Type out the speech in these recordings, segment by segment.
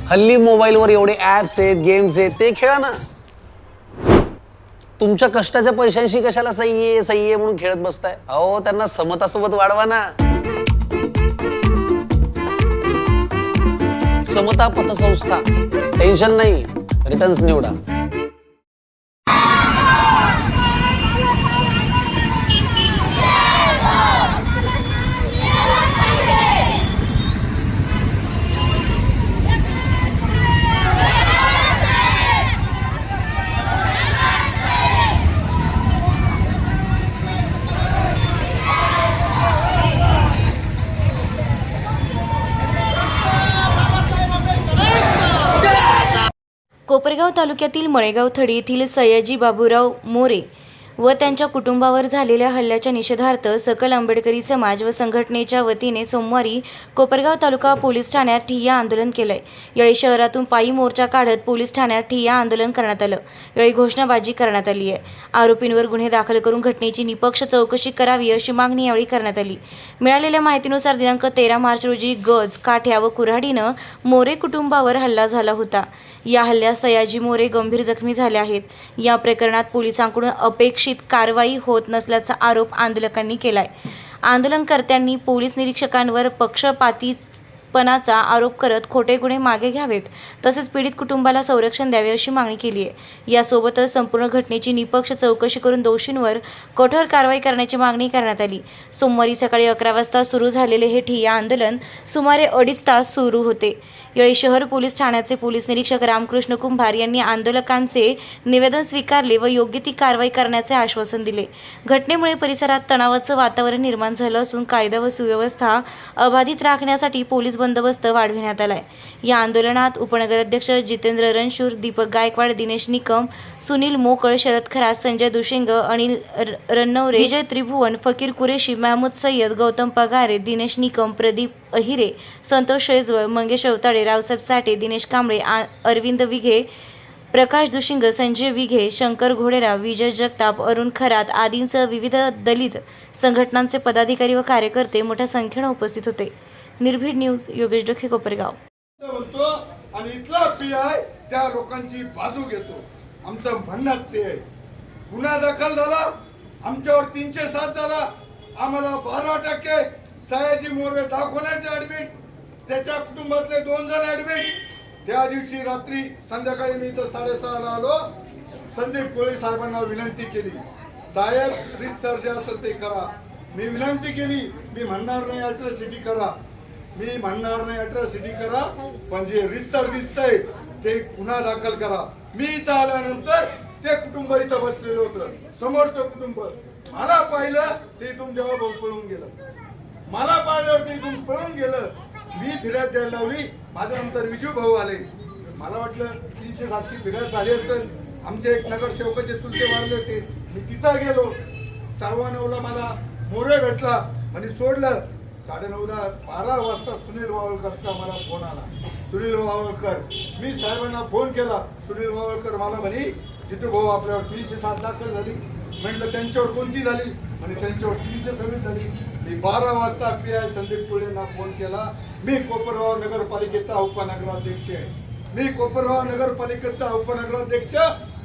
हल्ली मोबाईलवर एवढे ऍप्स आहेत, गेम्स आहेत, ते खेळा ना. तुमच्या कष्टाच्या पैशांशी कशाला सही आहे म्हणून खेळत बसताय. अहो त्यांना समतासोबत वाढवा ना. समता पतसंस्था, टेन्शन नाही, रिटर्न्स निवडा. कोपरगाव तालुक्यातील मळेगाव थडी येथील सयाजी बाबूराव मोरे व त्यांच्या कुटुंबावर झालेल्या हल्ल्याच्या निषेधार्थ सकल आंबेडकरी समाज व संघटनेच्या वतीने सोमवारी कोपरगाव तालुका पोलीस ठाण्यात ठिय्या आंदोलन केलंय. यावेळी शहरातून पायी मोर्चा काढत पोलीस ठाण्यात ठिय्या आंदोलन करण्यात आलं. यावेळी घोषणाबाजी करण्यात आली आहे. आरोपींवर गुन्हे दाखल करून घटनेची निपक्ष चौकशी करावी अशी मागणी यावेळी करण्यात आली. मिळालेल्या माहितीनुसार दिनांक 13 मार्च रोजी गज, काठ्या व कुऱ्हाडीनं मोरे कुटुंबावर हल्ला झाला होता. या हल्ल्यात सयाजी मोरे गंभीर जखमी झाले आहेत. या प्रकरणात पोलिसांकडून अपेक्षित कारवाई होत नसल्याचा आरोप आंदोलकांनी केलाय. आंदोलनकर्त्यांनी पोलीस निरीक्षकांवर पक्षपातीपणाचा आरोप करत खोटे गुन्हे मागे घ्यावेत तसेच पीडित कुटुंबाला संरक्षण द्यावे अशी मागणी केली आहे. यासोबतच संपूर्ण घटनेची निपक्ष चौकशी करून दोषींवर कठोर कारवाई करण्याची मागणी करण्यात आली. सोमवारी सकाळी 11 वाजता सुरू झालेले हे ठिय्या आंदोलन सुमारे 2.5 तास सुरू होते. यावेळी शहर पोलीस ठाण्याचे पोलीस निरीक्षक रामकृष्ण कुंभार यांनी आंदोलकांचे निवेदन स्वीकारले व योग्य ती कारवाई करण्याचे आश्वासन दिले. घटनेमुळे परिसरात तणावाचं वातावरण निर्माण झालं असून कायदा व सुव्यवस्था अबाधित राखण्यासाठी पोलीस बंदोबस्त वाढविण्यात आलाय. या आंदोलनात उपनगराध्यक्ष जितेंद्र रणशूर, दीपक गायकवाड, दिनेश निकम, सुनील मोकळ, शरद खरात, संजय दुशिंग, अनिल रन्नवरे, विजय त्रिभुवन, फकीर कुरेशी, महमूद सय्यद, गौतम पगारे, दिनेश निकम, प्रदीप अहिरे, संतोष शेजवळ, मंगेश अवताडे, रावसाहेब साठे, दिनेश कांबळे, अरविंद विघे, प्रकाश दुशिंग, संजय विघे, शंकर घोडेराव, विजय जगताप, अरुण खरात आदींसह विविध दलित संघटनांचे पदाधिकारी व कार्यकर्ते मोठ्या संख्येने उपस्थित होते. निर्भीड न्यूज, योगेश डोखे, कोपरगाव. आणि इथला पीआय त्या लोकांची बाजू घेतो. आमचं म्हणणं ते आहे. गुन्हा दाखल झाला, आमच्यावर 307 झाला, आम्हाला 12% सयाजी मोरे दाखवण्याचे ऍडमिट, त्याच्या कुटुंबातले 2 जण ऍडमिट. त्या दिवशी रात्री संध्याकाळी मी इथं 6:30 ला आलो. संदीप कोळे साहेबांना विनंती केली, साहेब रितसर जे असेल ते करा. मी विनंती केली, मी म्हणणार नाही अॅट्रॉसिटी करा, मी म्हणणार नाही अॅट्रॉसिटी करा, पण जे रितसर दिसतंय ते गुन्हा दाखल करा. मी इथं आल्यानंतर ते कुटुंब इथं बसलेलं होतं, समोरचं कुटुंब. मला पाहिलं ते इथून जेव्हा पळून गेलं, मला पाहिलं ते इथून पळून गेलं. मी फिर्याद द्यायला लावली. माझ्या नंतर विजू भाऊ आले. मला वाटलं 307ची फिर्याद झाली असेल. आमचे एक नगरसेवकाचे चुलते वारले होते. मी तिथं गेलो. 9:15 मला मोरे भेटला आणि सोडलं. 9:30 12 वाजता सुनील वावळकरचा मला फोन आला. सुनील वावळकर, मी साहेबांना फोन केला. सुनील वावळकर मला म्हणे, जितू भाऊ आपल्यावर 307 दाखल झाली. म्हटलं त्यांच्यावर कोणती झाली? आणि त्यांच्यावर 326 झाली. मी 12 वाजता पीआय संदीप कोळेंना फोन केला. मी कोपरगाव नगरपालिकेचा उपनगराध्यक्ष आहे. मी कोपरगाव नगरपालिकेचा उपनगराध्यक्ष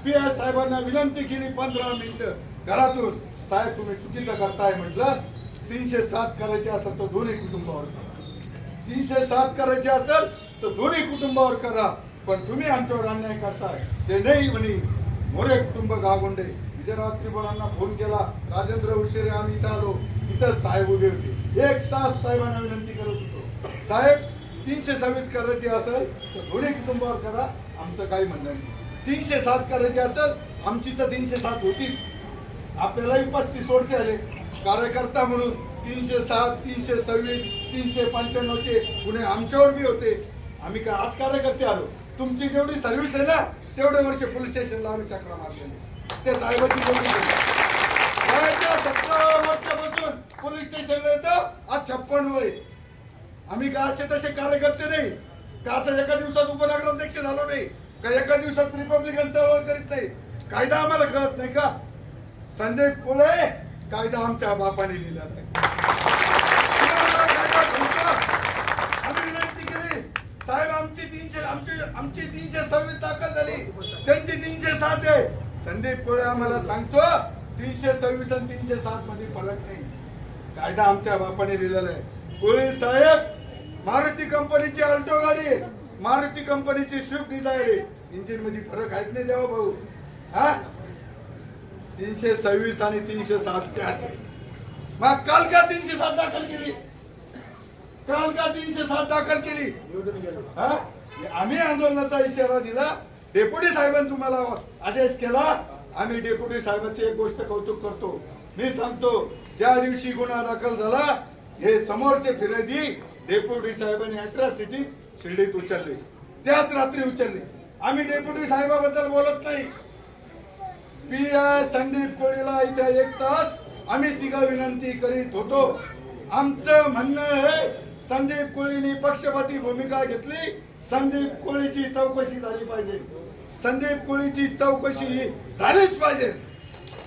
पीआय साहेबांना विनंती केली 15 मिनिटं घरातून. साहेब तुम्ही चुकीचं करताय. म्हटलं 307 करायचे असेल तर दोन्ही कुटुंबावर करा. 307 करायचे असेल तर दोन्ही कुटुंबावर करा, पण तुम्ही आमच्यावर अन्याय करताय ते नाही म्हणे. मोरे कुटुंब गावगोंडे. विजयरात्री बोलांना फोन केला. राजेंद्र उशिरे आम्ही इथं आलो. इथं साहेब उभे होते. 1 तास साहेबांना विनंती करत होतो, साहेब 326 करायची असेल तर दोन्ही कुटुंबावर करा, आमचं काही म्हणणं नाही. 307 करायची असेल, आमची तर 307 होतीच. आपल्यालाही 35 वर्ष आले कार्यकर्ता म्हणून. 307, 326, 395चे गुन्हे आमच्यावर बी होते. आम्ही काय आज कार्यकर्ते आलो. तुमची जेवढी सर्व्हिस आहे ना तेवढे वर्ष पोलीस स्टेशनला आम्ही चक्रा मारलेले. ते साहेबाची जेवढी 17 वर्षापासून पोलीस स्टेशनला येतो. आज 56 वय. आम्ही का असे तसे कार्यकर्ते नाही का, असं एका दिवसात उपनगराध्यक्ष झालो नाही का, एका दिवसात रिपब्लिकन चळवळ करीत नाही. कायदा आम्हाला कळत नाही का? संदीप कोळे, कायदा आमच्या बापाने लिहिला नाही. आम्ही विनंती केली, साहेब आमची 326 दाखल झाली, त्यांची 307 आहे. संदीप कोळे आम्हाला सांगतो 326 आणि 307 मध्ये फरक नाही. कायदा आमच्या बापाने लिहिलेला आहे. कोळे साहेब, मारुती कंपनीची अल्टो गाडी आहे, मारुती कंपनीची स्विफ्ट डिझायर आहे, इंजिन मध्ये फरक आहेत नाही देवा भाऊ. हा 326 आणि 307 त्याच. मग काल का 307 दाखल केली? काल का 307 दाखल केली? हा आम्ही आंदोलनाचा इशारा दिला, डेप्युटी साहेबांनी तुम्हाला आदेश केला. आम्ही डेप्युटी साहेबांची एक गोष्ट कौतुक करतो. मी सांगतो, ज्या दिवशी गुन्हा दाखल झाला, हे समोरचे फिर्यादी डेप्युटी साहेबांनी अॅट्रॉसिटी शिर्डीत उचलली, त्याच रात्री उचलली. आम्ही डेप्युटी साहेबाबद्दल बोलत नाही. पीआय संदीप कोळीला इथे 1 तास आम्ही तिघा विनंती करीत होतो. आमचं म्हणणं आहे, संदीप कोळीने पक्षपाती भूमिका घेतली. संदीप कोळीची चौकशी झाली पाहिजे. संदीप कोळीची चौकशी ही झालीच पाहिजे.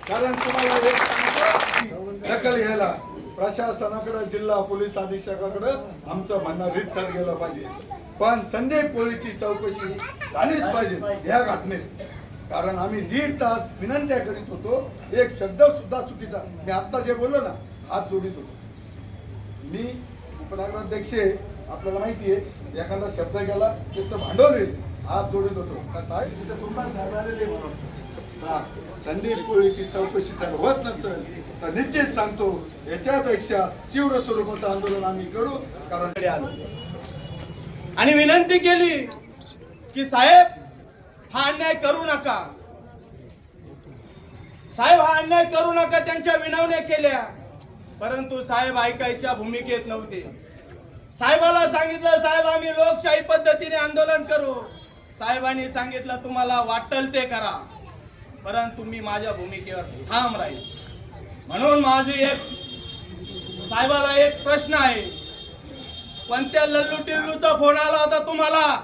कारण तुम्हाला एक सांगतो, दखल घ्यायला प्रशासनाकडे, जिल्हा पोलीस अधीक्षकाकडे आमचं म्हणणं रीतसर गेलं पाहिजे. पण संदीप कोळीची चौकशी झालीच पाहिजे या घटनेत. कारण आम्ही 1.5 तास विनंत्या करीत होतो. एक शब्द सुद्धा चुकीचा, मी आता जे बोललो ना, हात जोडित होतो. मी उपनगराध्यक्ष, आपल्याला माहिती आहे, एखादा शब्द गेला त्याचं भांडवल होईल, हात जोडित होतो का साहेब तिथे तुम्हाला साहेब आलेले म्हणून. संदीप कोळीची चौकशी जर होत नसेल तर निश्चित सांगतो, याच्यापेक्षा तीव्र स्वरूपाचं आंदोलन आम्ही करू. कारण आणि विनंती केली की साहेब हा अन्याय करू नका, साहेब हा अन्याय करू नका. त्यांच्या विनवण्या केल्या, परंतु साहेब ऐकायच्या भूमिकेत नव्हते. साहेबाला सांगितलं, साहेब आम्ही लोकशाही पद्धतीने आंदोलन करू. साहेबांनी सांगितलं तुम्हाला वाटेल ते करा, परंतु मी माझ्या भूमिकेवर ठाम राहील. म्हणून माझी साहेबाला एक प्रश्न आहे, कोणत्या लल्लू टिल्लूचा फोन आला होता तुम्हाला?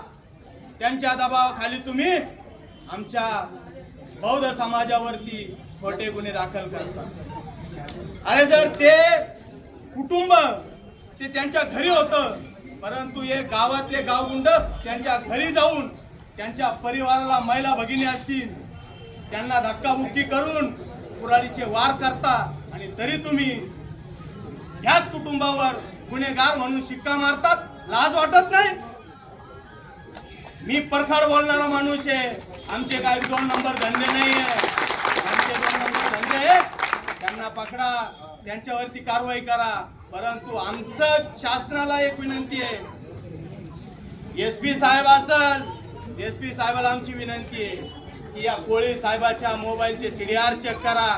त्यांच्या दबावाखाली तुम्ही आमच्या बौद्ध समाजावरती खोटे गुन्हे दाखल करता. अरे जर ते कुटुंब ते त्यांच्या घरी होतं, परंतु हे गावातले गावगुंड त्यांच्या घरी जाऊन त्यांच्या परिवाराला, महिला भगिनी असतील, त्यांना धक्काबुक्की करून कुऱ्हाडीचे वार करता, आणि तरी तुम्ही ह्याच कुटुंबावर गुन्हेगार म्हणून शिक्का मारतात. लाज वाटत नाही? मी परखाड बोलणारा माणूस आहे. आमचे काही 2 नंबर धंदे नाही आहे. आमचे 2 नंबर धंदे आहेत, त्यांना पकडा, त्यांच्यावरती कारवाई करा. परंतु आमचं शासनाला एक विनंती आहे, एसपी साहेब असेल, एसपी साहेबाला आमची विनंती आहे की या कोळी साहेबाच्या मोबाईलचे CDR चेक करा.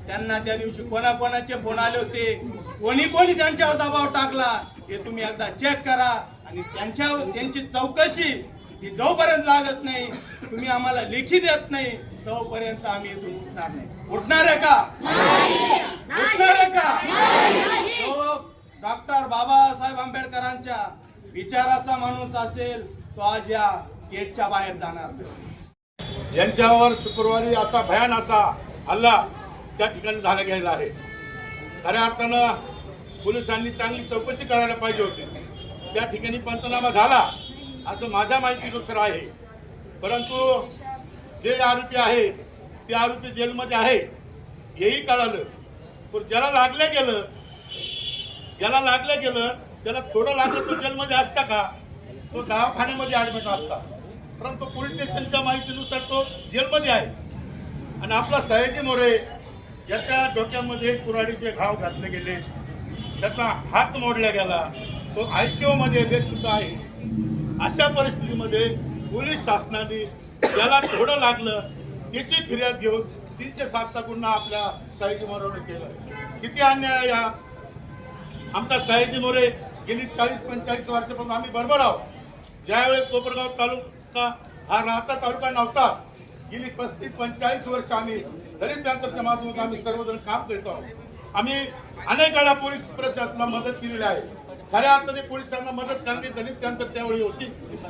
त्यांना त्या दिवशी कोणाकोणाचे फोन आले होते, कोणी कोणी त्यांच्यावर दबाव टाकला, हे तुम्ही एकदा चेक करा. आणि त्यांची चौकशी ही जोपर्यंत लागत नाही, तुम्ही आम्हाला लेखी देत नाही, तोपर्यंत आम्ही इथून उठणार नाही. उठणार आहे का? उठणार आहे का? तो डॉक्टर बाबासाहेब आंबेडकरांच्या विचाराचा माणूस असेल, तो आज या गेटच्या बाहेर जाणार. यांच्यावर शुक्रवारी असा भयानाचा हल्ला त्या ठिकाणी झाला गेला आहे. खऱ्या अर्थानं पोलिसांनी चांगली चौकशी करायला पाहिजे होती. त्या ठिकाणी पंचनामा झाला असं माझ्या माहितीनुसार आहे, परंतु जे आरोपी आहे ते आरोपी जेलमध्ये आहे हेही कळालं. पण ज्याला लागलं गेलं त्याला थोडं लागलं तो जेलमध्ये असता का? तो दवाखान्यामध्ये ऍडमिट असता. परंतु पोलीस स्टेशनच्या माहितीनुसार तो जेलमध्ये आहे. आणि आपला सयाजी मोरे याच्या डोक्यामध्ये कुऱ्हाडीचे घाव घातले गेले, त्याचा हात मोडला गेला, तो ICU मध्ये येत सुद्धा आहे. अशा परिस्थितीमध्ये पोलीस शासनाने ज्याला थोडं लागलं त्याची फिर्याद घेऊन 307चा गुन्हा आपल्या सयाजी मोरेवर केला. किती अन्याय या आमचा सयाजी मोरे गेली 40-45 वर्षापासून आम्ही बरोबर आहोत. ज्यावेळेस कोपरगाव तालुका हा राहता तालुका नव्हता, गेली 35-45 वर्ष आम्ही दलित पॅंथरच्या माध्यमातून आम्ही सर्वजण काम करत आहोत. आम्ही अनेक वेळा पोलीस प्रशासनाला मदत केलेली आहे. खऱ्या अर्थाने पोलिसांना मदत करणे दलित पॅंथर त्यावेळी होती.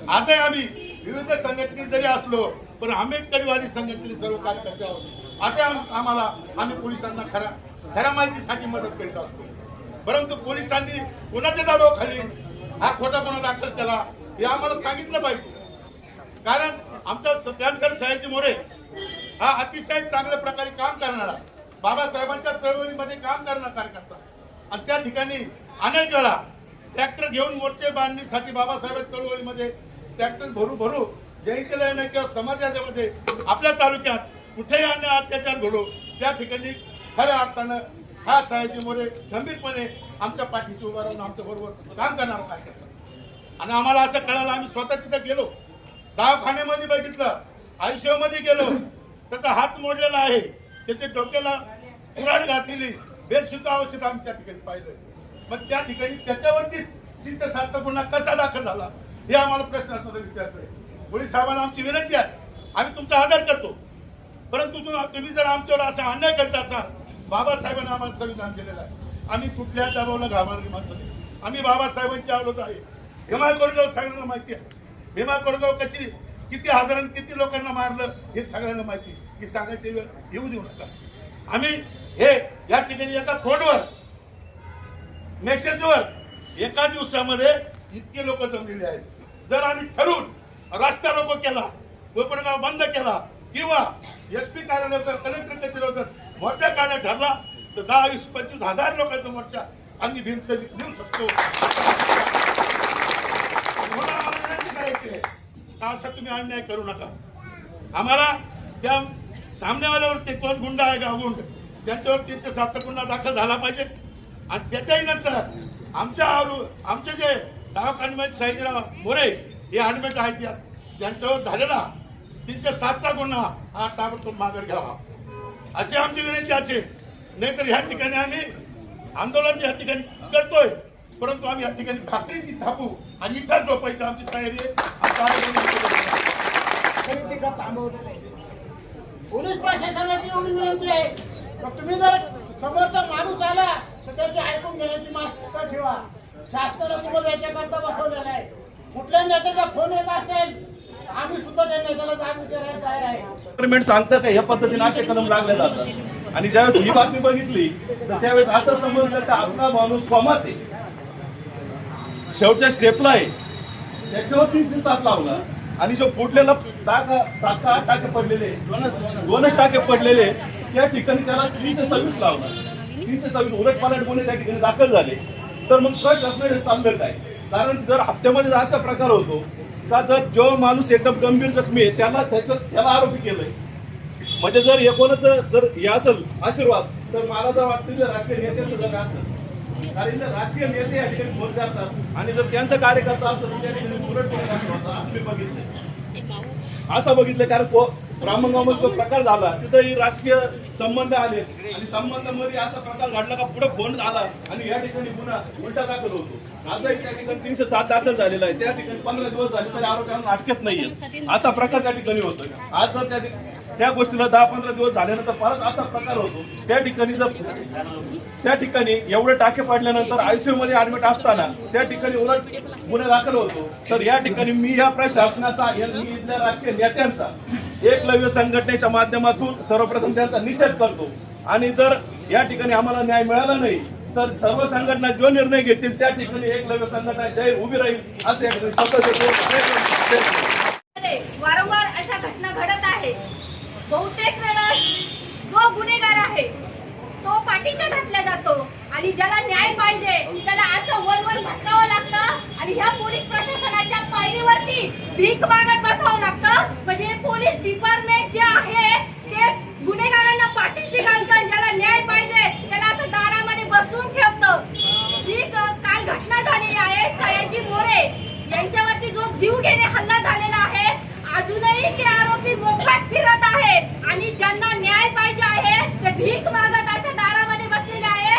आजही आम्ही विविध संघटनेत जरी असलो पण आंबेडकरवादी संघटनेचे सर्व कार्यकर्ते आहोत. आजही आम्ही पोलिसांना खऱ्या माहितीसाठी मदत करीत असतो. परंतु पोलिसांनी कोणाच्या दबावाखाली हा खोटा गुन्हा दाखल केला हे आम्हाला सांगितलं पाहिजे. कारण आमचा सत्यानकर सयाजी मोरे हा अतिशय चांगल्या प्रकारे काम करणारा, बाबासाहेबांच्या चळवळीमध्ये काम करणारा कार्यकर्ता, आणि त्या ठिकाणी अनेक वेळा ट्रॅक्टर घेऊन मोर्चे बांधणीसाठी बाबासाहेब चळवळीमध्ये ट्रॅक्टर भरू जयंतीला येणं किंवा समाजाच्या मध्ये आपल्या तालुक्यात कुठेही अन्याय अत्याचार घडो त्या ठिकाणी खऱ्या अर्थानं हा सयाजी मोरे गंभीरपणे आमच्या पाठीशी उभा राहून आमच्या बरोबर काम करणारा कार्यकर्ता. आणि आम्हाला असं कळालं, आम्ही स्वतः तिथं गेलो, दवाखान्यामध्ये बघितलं, आयुष्यामध्ये गेलो, त्याचा हात मोडलेला आहे, त्याच्या डोक्याला कुऱ्हाड घातलेली, बेशुद्ध औषध आम्ही त्या ठिकाणी पाहिलं. मग त्या ठिकाणी त्याच्यावरतीच 307 गुन्हा कसा दाखल झाला हे आम्हाला प्रश्नात्मक विचारायचं आहे. पोलीस साहेबांना आमची विनंती आहे, आम्ही तुमचा आदर करतो, परंतु तुम्ही जर आमच्यावर असा अन्याय करत असाल, बाबासाहेबांना आम्हाला संविधान दिलेलं आहे, आम्ही कुठल्या दबावला घाबरणारी माणसं नाही. आम्ही बाबासाहेबांची आवडत आहे. भीमा कोरेगाव सगळ्यांना माहिती आहे. भीमा कोरेगाव कशी किती हजारांनी किती लोकांना मारलं हे सगळ्यांना माहिती. ही सांगायची वेळ येऊ देऊ नका. आम्ही हे या ठिकाणी एका फोनवर मेसेजवर एका दिवसामध्ये इतके लोक जमलेले आहेत. जर आम्ही ठरवून रस्ता रोको केला, कोपरगाव बंद केला किंवा SP कार्यालय कलेक्टर कचेरीवर जर मोर्चा काढणं ठरला तर 10-20-25 हजार लोकांचा मोर्चा आम्ही भीमसेनी देऊ शकतो. असं तुम्ही अन्याय करू नका. आम्हाला त्या सामनेवाल्यावरती कोण गुंड आहे का गुंड, त्यांच्यावर 307 गुन्हा दाखल झाला पाहिजे. आणि त्याच्याही नंतर आमचे जे दवाखान्यामध्ये सयाजीराव मोरे हे ऍडमिट आहेत, त्यांच्यावर झालेला 307 गुन्हा हा ताबडतोब माघार घ्यावा अशी आमची विनंती असेल. नाहीतर ह्या ठिकाणी आम्ही आंदोलन या ठिकाणी करतोय, परंतु आम्ही या ठिकाणी भाकरी थांबू आणि इथं झोपायची आमची तयारी आहे. पोलीस प्रशासनाची एवढी विनंती आहे तर तुम्ही जर समोरचा माणूस आला तर त्याची ऐकून घेण्याची मास्टर ठेवा. शासनाने तुम्हाला याच्याकरता बसवलेला आहे. कुठल्या नेत्याचा फोन येत असेल आम्ही सुद्धा त्या नेत्याला जाग विचारायला तयार आहे. गव्हर्नमेंट सांगतं का या पद्धतीने असे कदम लागले जातात. आणि ज्यावेळेस ही बातमी बघितली तर त्यावेळेस असं समजलं की आपला माणूस फॉर्मात आहे, शेवटच्या स्टेपला आहे, त्याच्यावर 307 लावला. आणि जो फुटलेला 7-8 टाके पडलेले, 2च टाके पडलेले, त्या ठिकाणी त्याला 326 लावला. 326 उलटपालट गुन्हे त्या ठिकाणी दाखल झाले. तर मग प्रश्न असं चाललं काय, कारण जर हप्त्यामध्ये असा प्रकार होतो का जर जो माणूस एकदम गंभीर जखमी आहे त्याला आरोपी केलंय, म्हणजे जर एकूणच जर हे असेल आशीर्वाद, तर मला तर वाटतं की राजकीय नेते सुद्धा काय असेल, कारण जर राजकीय नेते या ठिकाणी फोन करतात आणि जर त्यांचा कार्यकर्ता असेल तर त्या ठिकाणी उलटपणे दाखल होता असं मी बघितलं. कारण ब्राह्मणगावमध्ये जो प्रकार झाला तिथंही राजकीय संबंध आले आणि संबंधामध्ये असा प्रकार घडला का पुढे फोन झाला आणि या ठिकाणी पुन्हा उलटा दाखल होतो. आजही त्या ठिकाणी 307 दाखल झालेला आहे. त्या ठिकाणी 15 दिवस झाले तरी आरोग्यांना अटकेत नाहीये. असा प्रकार त्या ठिकाणी होतो. आज जर त्या गोष्टीला 10-15 दिवस झाल्यानंतर परत असा प्रकार होतो. त्या ठिकाणी एवढे टाके पडल्यानंतर ICU मध्ये ऍडमिट असताना त्या ठिकाणी उलट गुन्हे दाखल होतो. तर या ठिकाणी मी या प्रशासनाचा इथल्या राजकीय नेत्यांचा एकलव्य संघटनेच्या माध्यमातून सर्वप्रथम त्यांचा निषेध करतो. आणि जर या ठिकाणी आम्हाला न्याय मिळाला नाही तर सर्व संघटना जो निर्णय घेतील त्या ठिकाणी एकलव्य संघटना जाहीर उभी राहील असं या ठिकाणी स्वतः वारंवार अशा घटना घडत आहे. बहुतेक वेळेस जो गुन्हेगार आहे तो पाठीशी घातला जातो आणि ज्याला न्याय पाहिजे त्याला असं वर भटकावं लागतं आणि ह्या पोलीस प्रशासनाच्या पायरीवरती भीक मागत बसावं लागतं. म्हणजे पोलीस डिपार्टमेंट जे आहे ते गुन्हेगारांना पाठीशी घालतं, ज्याला न्याय पाहिजे त्याला असं दारामध्ये बसवून ठेवतं. जी काल घटना झालेली आहे सयाजी मोरे यांच्यावरती जो जीवघेणे हल्ला झालेला आहे, अजूनही ते आरोपी मोकाट फिरत आहे आणि ज्यांना न्याय पाहिजे आहे ते भीक मागत अशा दारामध्ये बसलेले आहे.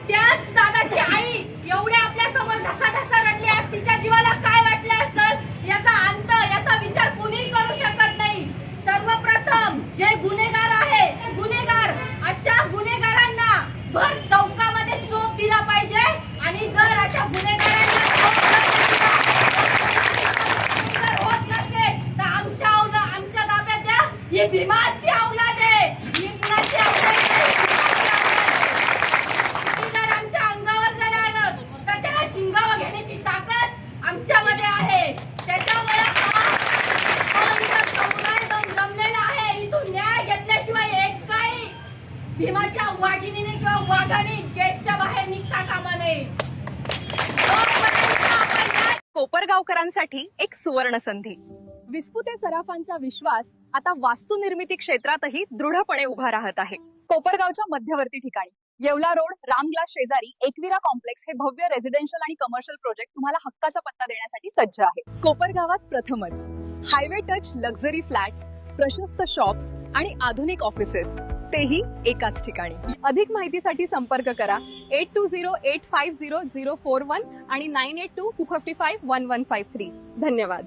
त्याच दादाची आई एवढ्या आपल्या समोर ढसाढसा रडली आहे, तिच्या जीवाला काय वाटलं असेल याचा अंत याचा विचार कोणीही करू शकत नाही. सर्वप्रथम जे गुन्हेगार आहे ते गुन्हेगार अशा गुन्हेगारांना भर चौकामध्ये चोप दिला पाहिजे आणि जर अशा गुन्हेगारांना होत नसेल तर आमच्या ताब्यात द्या. ही भीमाची औलाद आहे, ही कुणाची औलाद आहे. जर आमच्या अंगावर जर आलं तर त्याला शिंगावर घेण्याची ताकद आमच्यामध्ये आहे. कोपरगावकरांसाठी एक सुवर्ण संधी. विस्पुते सराफांचा विश्वास आता वास्तू निर्मिती क्षेत्रातही दृढपणे उभा राहत आहे. कोपरगावच्या मध्यवर्ती ठिकाणी येवला रोड, रामग्लास शेजारी एकविरा कॉम्प्लेक्स हे भव्य रेसिडेन्शियल आणि कमर्शियल प्रोजेक्ट तुम्हाला हक्काचा पत्ता देण्यासाठी सज्ज आहे. कोपरगावात प्रथमच हायवे टच लक्झरी फ्लॅट्स, प्रशस्त शॉप्स आणि आधुनिक ऑफिसेस, तेही एकाच ठिकाणी. अधिक माहितीसाठी संपर्क करा 8208500041 आणि 9822551153. धन्यवाद.